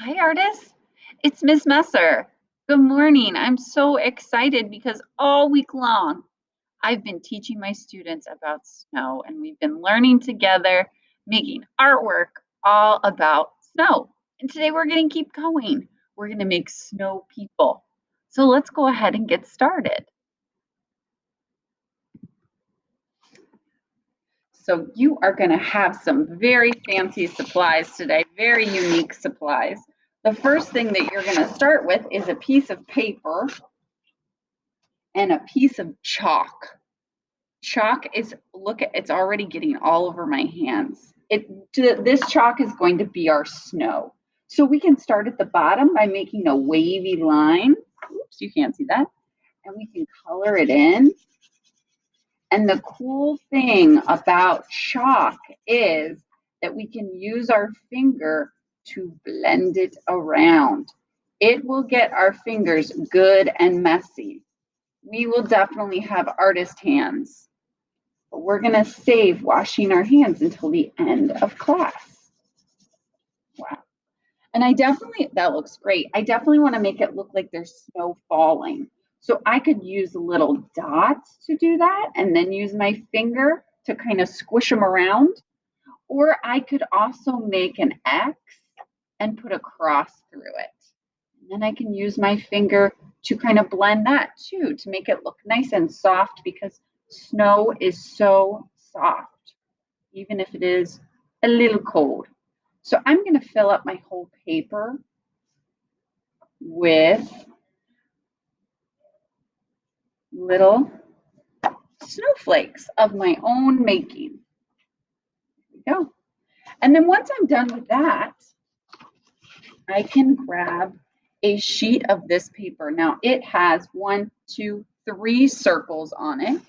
Hi, artists. It's Miss Messer. Good morning. I'm so excited because all week long I've been teaching my students about snow and we've been learning together, making artwork all about snow. And today we're going to keep going. We're going to make snow people. So let's go ahead and get started. So you are going to have some very fancy supplies today, very unique supplies. The first thing that you're going to start with is a piece of paper and a piece of chalk. Chalk is, look at, it's already getting all over my hands. This chalk is going to be our snow. So we can start at the bottom by making a wavy line. Oops, you can't see that. And we can color it in. And the cool thing about chalk is that we can use our finger to blend it around. It will get our fingers good and messy. We will definitely have artist hands, but we're going to save washing our hands until the end of class. Wow. And that looks great. I definitely want to make it look like there's snow falling. So I could use little dots to do that and then use my finger to kind of squish them around. Or I could also make an X and put a cross through it. And then I can use my finger to kind of blend that too, to make it look nice and soft because snow is so soft, even if it is a little cold. So I'm going to fill up my whole paper with little snowflakes of my own making. There we go. And then once I'm done with that, I can grab a sheet of this paper. Now it has 1, 2, 3 circles on it,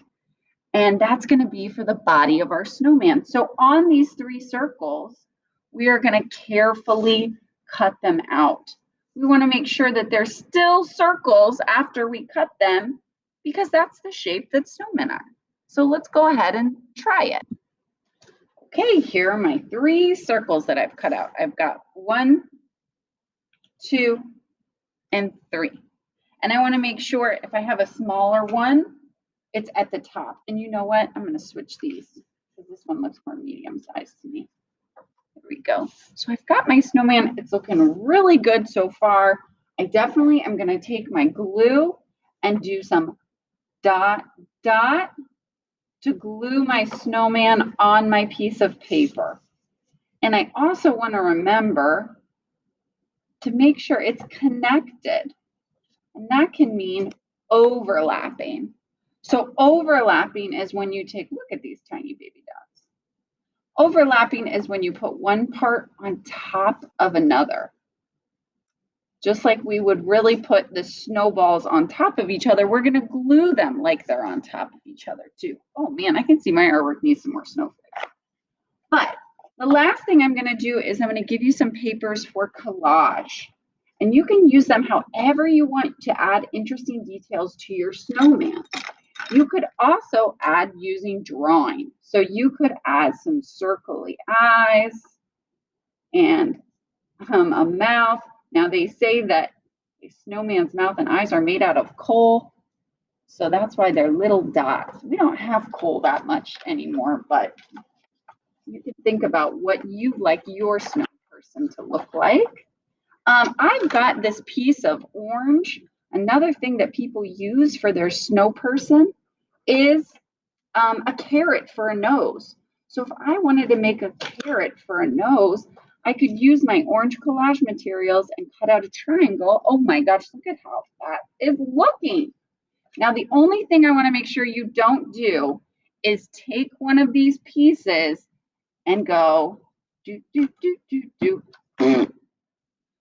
and that's going to be for the body of our snowman. So on these 3 circles, we are going to carefully cut them out. We want to make sure that they're still circles after we cut them because that's the shape that snowmen are. So let's go ahead and try it. Okay, here are my 3 circles that I've cut out. I've got 1, 2, and 3. And I want to make sure if I have a smaller one, it's at the top. And you know what? I'm going to switch these because this one looks more medium sized to me. There we go. So I've got my snowman. It's looking really good so far. I definitely am going to take my glue and do some dot, dot to glue my snowman on my piece of paper. And I also want to remember to make sure it's connected. And that can mean overlapping. So overlapping is when you take, look at these tiny baby dots. Overlapping is when you put one part on top of another. Just like we would really put the snowballs on top of each other, we're going to glue them like they're on top of each other too. Oh man, I can see my artwork needs some more snowflakes. But the last thing I'm going to do is I'm going to give you some papers for collage. And you can use them however you want to add interesting details to your snowman. You could also add using drawing. So you could add some circly eyes and a mouth. Now they say that a snowman's mouth and eyes are made out of coal. So that's why they're little dots. We don't have coal that much anymore, but you can think about what you like your snow person to look like. I've got this piece of orange. Another thing that people use for their snow person is a carrot for a nose. So if I wanted to make a carrot for a nose, I could use my orange collage materials and cut out a triangle. Oh my gosh, look at how that is looking. Now, the only thing I want to make sure you don't do is take one of these pieces and go do, do, do, do, do,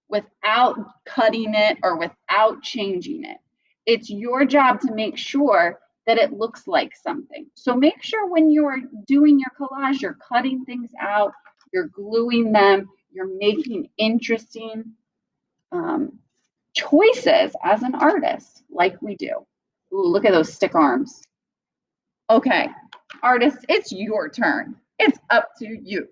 without cutting it or without changing it. It's your job to make sure that it looks like something. So make sure when you're doing your collage, you're cutting things out, you're gluing them, you're making interesting choices as an artist, like we do. Ooh, look at those stick arms. Okay, artists, it's your turn. It's up to you.